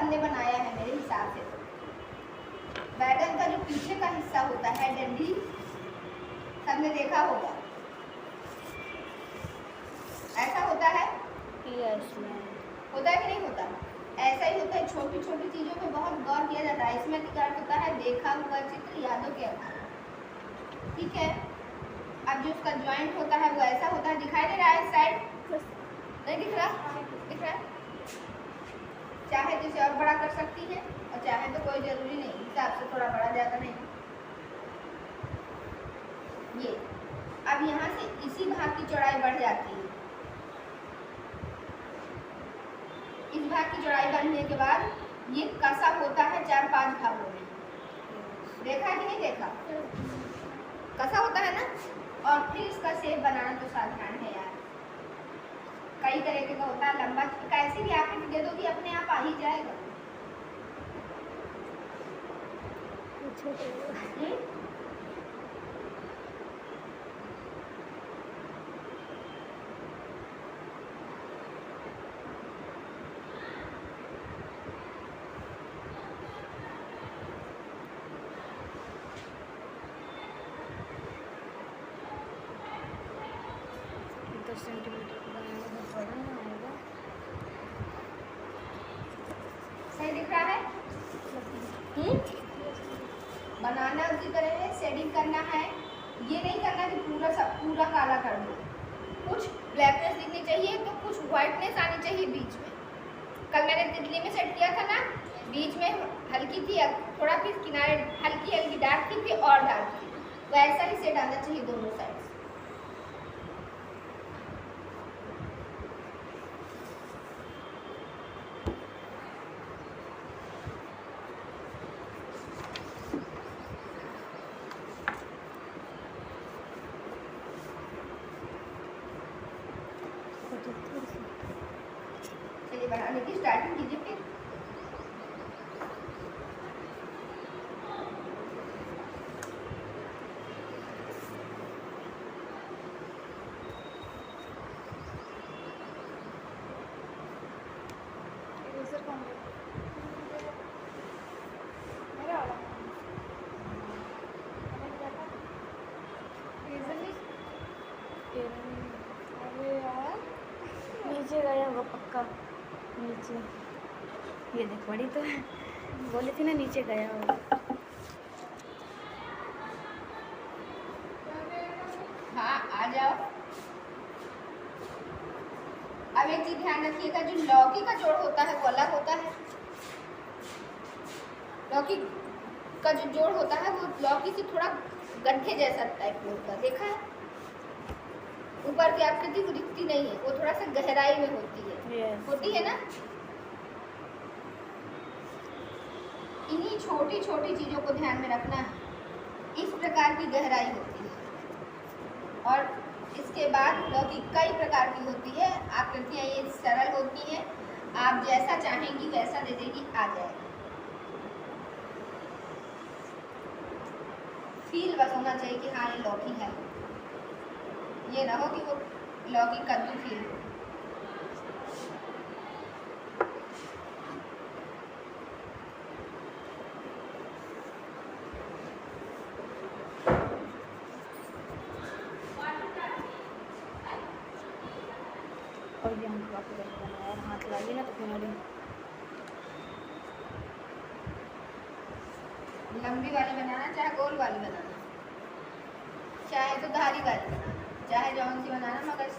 सबने बनाया है मेरे हिसाब से। तो बैगन का जो पीछे का हिस्सा होता है, डंडी, सबने देखा होगा, ऐसा होता है। होता है कि नहीं होता? ऐसा ही होता है। छोटी छोटी चीजों पे बहुत गौर किया जाता है। इसमें क्या होता है? देखा हुआ चित्र यादों के आधार। ठीक है। अब जो उसका ज्वाइंट होता है वो ऐसा होता है। दिखाई दे रहा है? इस साइड नहीं दिख रहा? दिख रहा है? चाहे तो इसे और बड़ा कर सकती है और चाहे तो कोई जरूरी नहीं, हिसाब से थोड़ा बड़ा ज्यादा नहीं। ये अब यहाँ से इसी भाग की चौड़ाई बढ़ जाती है। इस भाग की चौड़ाई बढ़ने के बाद ये कसा होता है 4-5 भागों में। देखा है कि नहीं देखा? कसा होता है ना। और फिर इसका शेप बनाना तो साधारण है यार, कई तरीके का होता है। लंबा कैसे भी आकृति दे दो कि अपने आप आ ही जाएगा। सही दिख रहा है? बनाना उसी तरह है, शेडिंग करना है। ये नहीं करना कि पूरा काला कर दो। कुछ ब्लैकनेस दिखनी चाहिए तो कुछ व्हाइटनेस आनी चाहिए बीच में। कल मैंने तितली में सेट किया था ना, बीच में हल्की थी, थोड़ा फिर किनारे हल्की हल्की डार्क थी, फिर और डार्क थी। वैसा ही सेट आना चाहिए दोनों साइड। चलिए बनाने की स्टार्टिंग कीजिए फिर। नीचे गया होगा पक्का। नीचे ये देख, बड़ी तो है, बोली थी ना नीचे गया होगा। हाँ आ जाओ। अब एक चीज ध्यान रखिएगा, जो लौकी का जोड़ होता है वो अलग होता है। लौकी का जो जोड़ होता है वो लौकी से थोड़ा गड्ढे जैसा टाइप में होता है। देखा है? ऊपर की आकृति वो दिखती नहीं है, वो थोड़ा सा गहराई में होती है। होती है ना। इन्हीं छोटी छोटी चीजों को ध्यान में रखना है। इस प्रकार की गहराई होती है। और इसके बाद लौकी कई प्रकार की होती है। आकृतियाँ ये सरल होती हैं, आप जैसा चाहेंगी वैसा दे देगी, आ जाएगा। फील बस होना चाहिए कि हाँ ये लौकी है, ये ना हो कि वो लौकी कद्दू फील हो। और भी हम काफ़ी बनाया, हाथ लाइए ना तो फिर लंबी वाली बनाना, चाहे गोल वाली बनाना, चाहे तो धारी वाली बनाना, चाहे जौन सी बनाना, मगर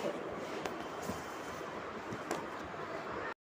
फिर